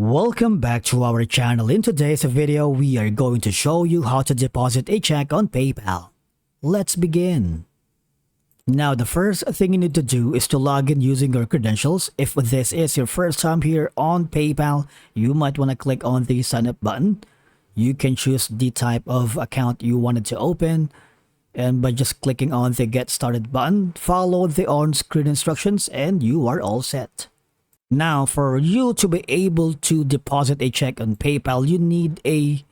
Welcome back to our channel. In today's video, we are going to show you how to deposit a check on PayPal. Let's begin. Now, the first thing you need to do is to log in using your credentials. If this is your first time here on PayPal, you might want to click on the sign up button. You can choose the type of account you wanted to open, and by just clicking on the get started button, follow the on-screen instructions and you are all set. Now, for you to be able to deposit a check on PayPal, you need a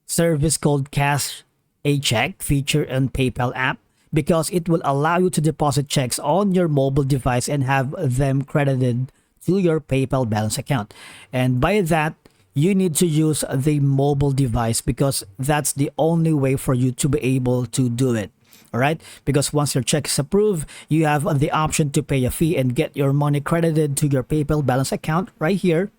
service called Cash a Check feature on PayPal app, because it will allow you to deposit checks on your mobile device and have them credited to your PayPal balance account. And by that, you need to use the mobile device, because that's the only way for you to be able to do it. All right, because once your check is approved, you have the option to pay a fee and get your money credited to your PayPal balance account right here,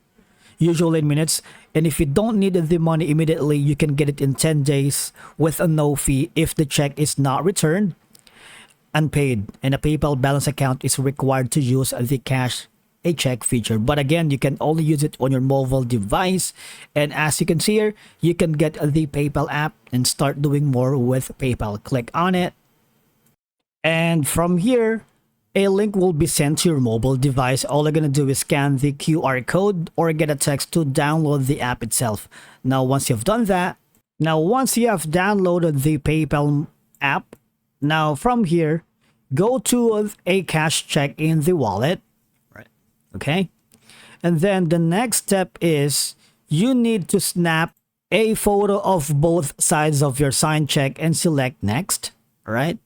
usually in minutes. And if you don't need the money immediately, you can get it in 10 days with a no fee if the check is not returned unpaid, and a PayPal balance account is required to use the Cash a Check feature. But again, you can only use it on your mobile device, and as you can see here, you can get the PayPal app and start doing more with PayPal. Click on it, and from here a link will be sent to your mobile device. All you're gonna do is scan the QR code or get a text to download the app itself. Now once you've done that, once you have downloaded the PayPal app, now from here, go to a cash check in the wallet. Okay, and then the next step is you need to snap a photo of both sides of your signed check and select next. All right,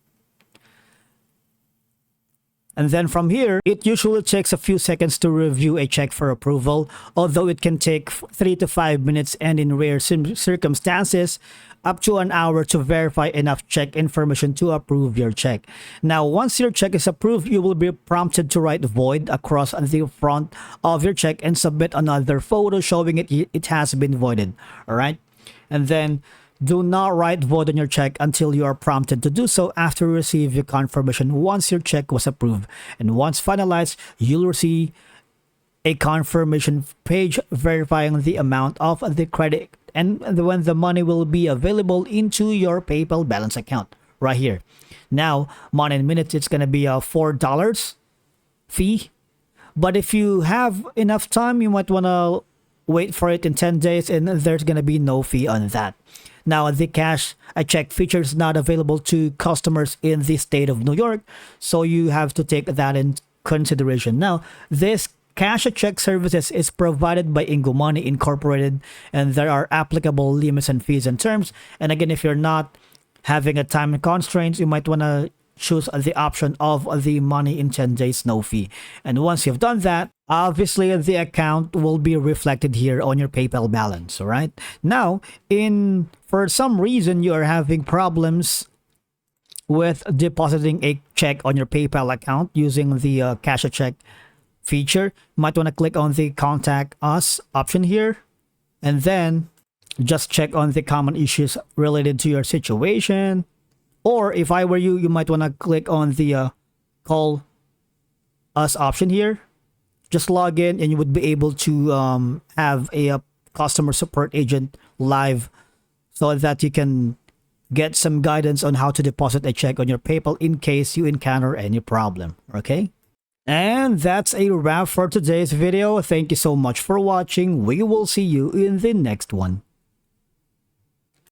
and then from here, it usually takes a few seconds to review a check for approval, although it can take 3 to 5 minutes, and in rare circumstances up to an hour to verify enough check information to approve your check. Now, once your check is approved, you will be prompted to write void across the front of your check and submit another photo showing it has been voided. All right, and then do not write void on your check until you are prompted to do so after you receive your confirmation once your check was approved. And once finalized, you'll receive a confirmation page verifying the amount of the credit and when the money will be available into your PayPal balance account right here. Now, money in minutes, it's going to be a $4 fee. But if you have enough time, you might want to wait for it in 10 days, and there's going to be no fee on that. Now, the Cash a Check feature is not available to customers in the state of New York, so you have to take that in consideration. Now, this Cash a Check services is provided by Ingo Money Incorporated, and there are applicable limits and fees and terms. And again, if you're not having a time constraints, you might want to choose the option of the money in 10 days, no fee. And once you've done that, obviously the account will be reflected here on your PayPal balance. All right. Now, for some reason you are having problems with depositing a check on your PayPal account using the Cash a Check feature, you might want to click on the Contact Us option here, and then just check on the common issues related to your situation. Or if I were you, you might want to click on the Call Us option here. Just log in and you would be able to have a customer support agent live, so that you can get some guidance on how to deposit a check on your PayPal in case you encounter any problem. Okay, and that's a wrap for today's video. Thank you so much for watching. We will see you in the next one.